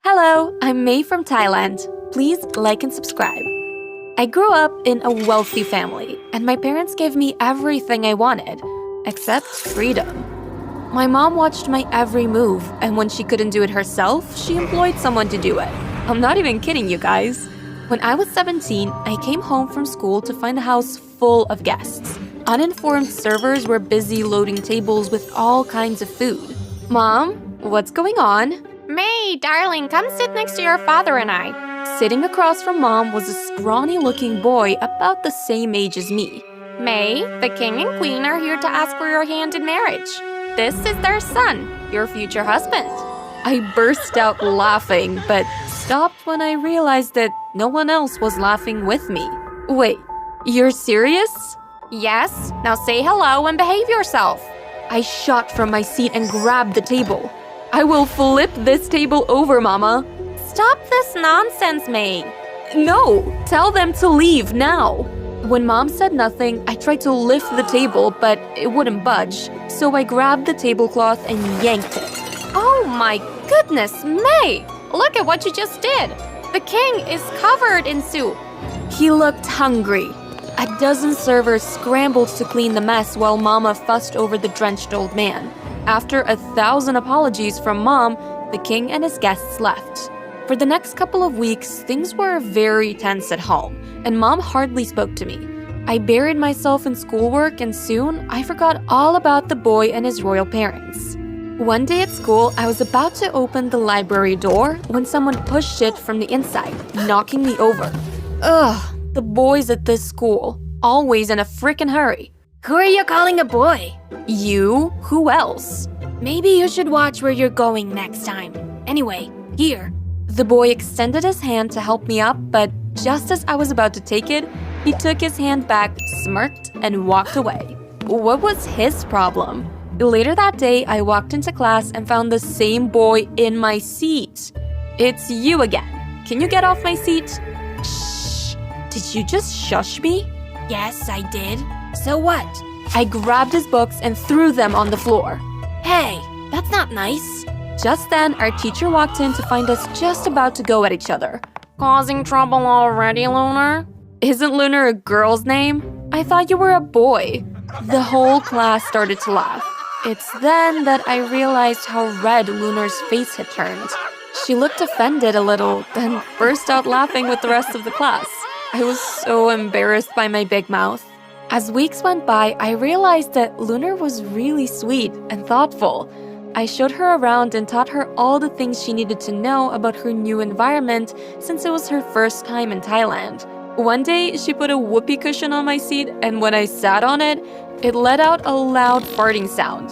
Hello, I'm May from Thailand. Please like and subscribe. I grew up in a wealthy family, and my parents gave me everything I wanted, except freedom. My mom watched my every move, and when she couldn't do it herself, she employed someone to do it. I'm not even kidding you guys. When I was 17, I came home from school to find the house full of guests. Uninformed servers were busy loading tables with all kinds of food. Mom, what's going on? May, darling, come sit next to your father and I. Sitting across from Mom was a scrawny-looking boy about the same age as me. May, the king and queen are here to ask for your hand in marriage. This is their son, your future husband. I burst out laughing, but stopped when I realized that no one else was laughing with me. Wait, you're serious? Yes, now say hello and behave yourself. I shot from my seat and grabbed the table. I will flip this table over, Mama. Stop this nonsense, May. No, tell them to leave now. When Mom said nothing, I tried to lift the table, but it wouldn't budge. So I grabbed the tablecloth and yanked it. Oh my goodness, May! Look at what you just did. The king is covered in soup. He looked hungry. A dozen servers scrambled to clean the mess while Mama fussed over the drenched old man. After 1,000 apologies from Mom, the king and his guests left. For the next couple of weeks, things were very tense at home, and Mom hardly spoke to me. I buried myself in schoolwork, and soon I forgot all about the boy and his royal parents. One day at school, I was about to open the library door when someone pushed it from the inside, knocking me over. Ugh, the boys at this school, always in a frickin' hurry. Who are you calling a boy? You? Who else? Maybe you should watch where you're going next time. Anyway, here. The boy extended his hand to help me up, but just as I was about to take it, he took his hand back, smirked, and walked away. What was his problem? Later that day, I walked into class and found the same boy in my seat. It's you again. Can you get off my seat? Shh. Did you just shush me? Yes, I did. So what? I grabbed his books and threw them on the floor. Hey, that's not nice. Just then, our teacher walked in to find us just about to go at each other. Causing trouble already, Lunar? Isn't Lunar a girl's name? I thought you were a boy. The whole class started to laugh. It's then that I realized how red Lunar's face had turned. She looked offended a little, then burst out laughing with the rest of the class. I was so embarrassed by my big mouth. As weeks went by, I realized that Lunar was really sweet and thoughtful. I showed her around and taught her all the things she needed to know about her new environment since it was her first time in Thailand. One day, she put a whoopee cushion on my seat, and when I sat on it, it let out a loud farting sound.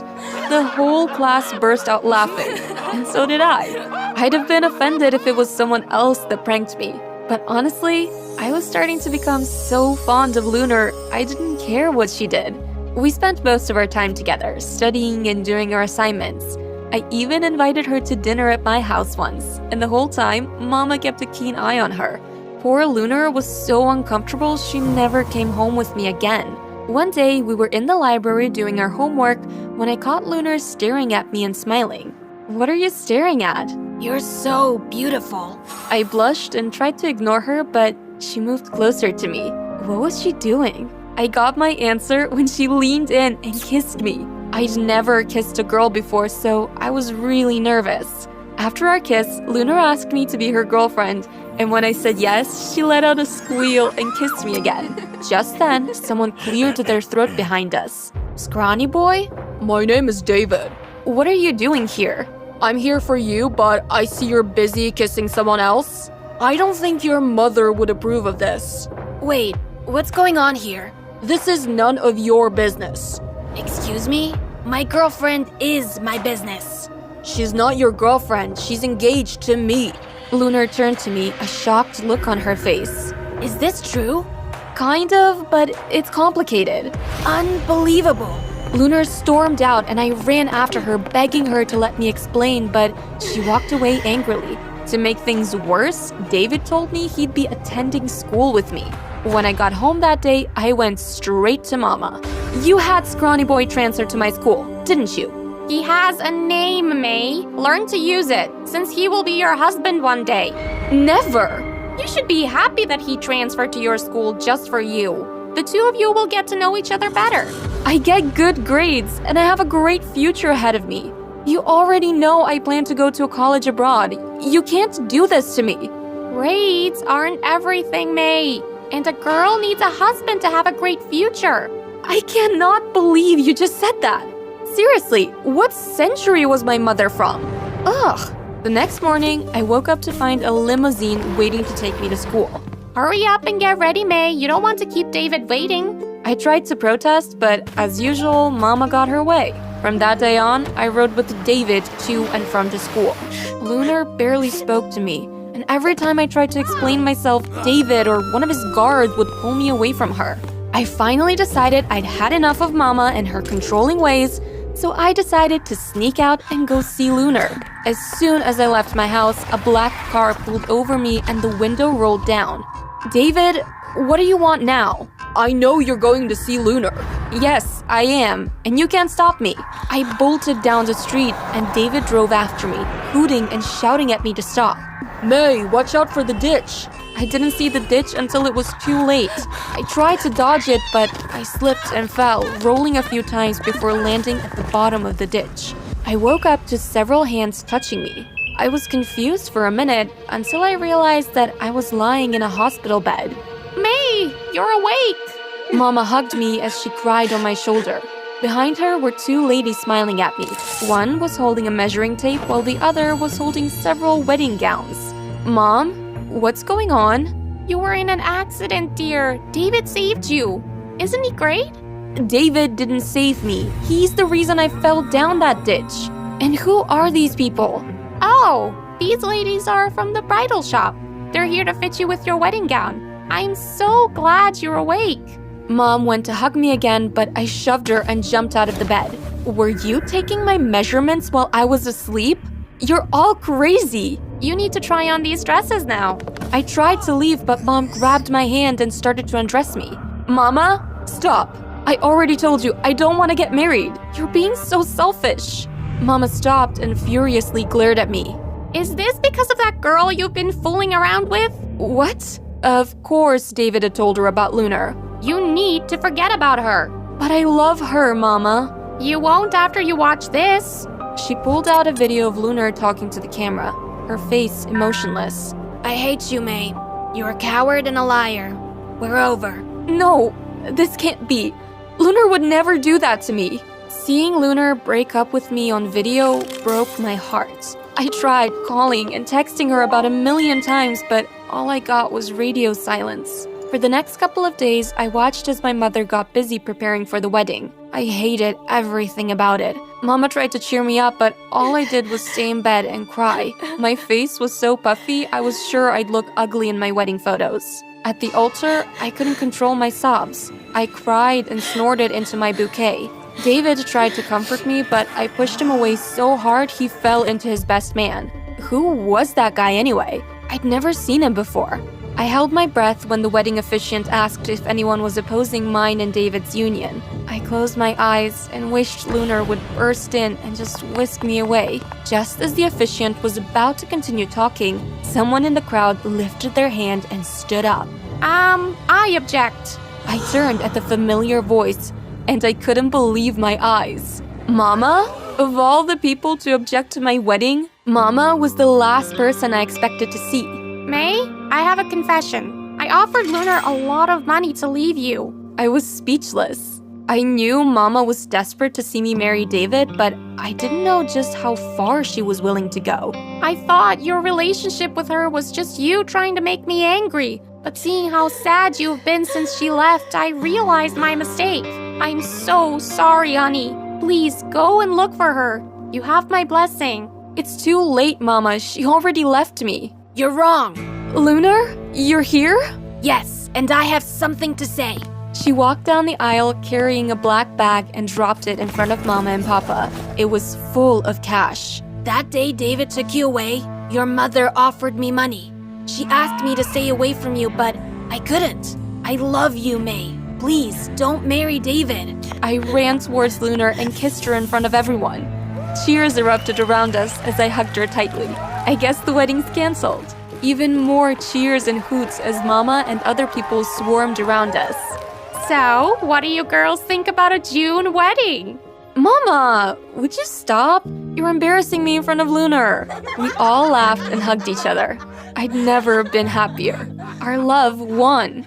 The whole class burst out laughing, and so did I. I'd have been offended if it was someone else that pranked me. But honestly, I was starting to become so fond of Lunar, I didn't care what she did. We spent most of our time together, studying and doing our assignments. I even invited her to dinner at my house once, and the whole time, Mama kept a keen eye on her. Poor Lunar was so uncomfortable she never came home with me again. One day, we were in the library doing our homework when I caught Lunar staring at me and smiling. What are you staring at? You're so beautiful. I blushed and tried to ignore her, but she moved closer to me. What was she doing? I got my answer when she leaned in and kissed me. I'd never kissed a girl before, so I was really nervous. After our kiss, Lunar asked me to be her girlfriend, and when I said yes, she let out a squeal and kissed me again. Just then, someone cleared their throat behind us. Scrawny boy? My name is David. What are you doing here? I'm here for you, but I see you're busy kissing someone else. I don't think your mother would approve of this. Wait, what's going on here? This is none of your business. Excuse me? My girlfriend is my business. She's not your girlfriend. She's engaged to me. Lunar turned to me, a shocked look on her face. Is this true? Kind of, but it's complicated. Unbelievable. Lunar stormed out and I ran after her, begging her to let me explain, but she walked away angrily. To make things worse, David told me he'd be attending school with me. When I got home that day, I went straight to Mama. You had Scrawny Boy transferred to my school, didn't you? He has a name, May. Learn to use it, since he will be your husband one day. Never! You should be happy that he transferred to your school just for you. The two of you will get to know each other better. I get good grades, and I have a great future ahead of me. You already know I plan to go to a college abroad. You can't do this to me. Grades aren't everything, May. And a girl needs a husband to have a great future. I cannot believe you just said that. Seriously, what century was my mother from? Ugh. The next morning, I woke up to find a limousine waiting to take me to school. Hurry up and get ready, May. You don't want to keep David waiting. I tried to protest, but as usual, Mama got her way. From that day on, I rode with David to and from to school. Lunar barely spoke to me, and every time I tried to explain myself, David or one of his guards would pull me away from her. I finally decided I'd had enough of Mama and her controlling ways, so I decided to sneak out and go see Lunar. As soon as I left my house, a black car pulled over me and the window rolled down. David, what do you want now? I know you're going to see Lunar. Yes, I am, and you can't stop me. I bolted down the street, and David drove after me, hooting and shouting at me to stop. May, watch out for the ditch. I didn't see the ditch until it was too late. I tried to dodge it, but I slipped and fell, rolling a few times before landing at the bottom of the ditch. I woke up to several hands touching me. I was confused for a minute until I realized that I was lying in a hospital bed. May, you're awake. Mama hugged me as she cried on my shoulder. Behind her were two ladies smiling at me. One was holding a measuring tape while the other was holding several wedding gowns. Mom, what's going on? You were in an accident, dear. David saved you. Isn't he great? David didn't save me. He's the reason I fell down that ditch. And who are these people? Oh, these ladies are from the bridal shop. They're here to fit you with your wedding gown. I'm so glad you're awake. Mom went to hug me again, but I shoved her and jumped out of the bed. Were you taking my measurements while I was asleep? You're all crazy. You need to try on these dresses now. I tried to leave, but Mom grabbed my hand and started to undress me. Mama, stop. I already told you I don't want to get married. You're being so selfish. Mama stopped and furiously glared at me. Is this because of that girl you've been fooling around with? What? Of course David had told her about Lunar. You need to forget about her. But I love her, Mama. You won't after you watch this. She pulled out a video of Lunar talking to the camera, her face emotionless. I hate you, May. You're a coward and a liar. We're over. No, this can't be. Lunar would never do that to me. Seeing Lunar break up with me on video broke my heart. I tried calling and texting her about 1,000,000 times, but all I got was radio silence. For the next couple of days, I watched as my mother got busy preparing for the wedding. I hated everything about it. Mama tried to cheer me up, but all I did was stay in bed and cry. My face was so puffy, I was sure I'd look ugly in my wedding photos. At the altar, I couldn't control my sobs. I cried and snorted into my bouquet. David tried to comfort me, but I pushed him away so hard he fell into his best man. Who was that guy anyway? I'd never seen him before. I held my breath when the wedding officiant asked if anyone was opposing mine and David's union. I closed my eyes and wished Lunar would burst in and just whisk me away. Just as the officiant was about to continue talking, someone in the crowd lifted their hand and stood up. I object. I turned at the familiar voice, and I couldn't believe my eyes. Mama? Of all the people to object to my wedding, Mama was the last person I expected to see. May, I have a confession. I offered Lunar a lot of money to leave you. I was speechless. I knew Mama was desperate to see me marry David, but I didn't know just how far she was willing to go. I thought your relationship with her was just you trying to make me angry. But seeing how sad you've been since she left, I realized my mistake. I'm so sorry, honey. Please go and look for her. You have my blessing. It's too late, Mama. She already left me. You're wrong. Lunar, you're here? Yes, and I have something to say. She walked down the aisle carrying a black bag and dropped it in front of Mama and Papa. It was full of cash. That day David took you away, your mother offered me money. She asked me to stay away from you, but I couldn't. I love you, May. Please, don't marry David. I ran towards Lunar and kissed her in front of everyone. Cheers erupted around us as I hugged her tightly. I guess the wedding's canceled. Even more cheers and hoots as Mama and other people swarmed around us. So, what do you girls think about a June wedding? Mama, would you stop? You're embarrassing me in front of Lunar. We all laughed and hugged each other. I'd never been happier. Our love won.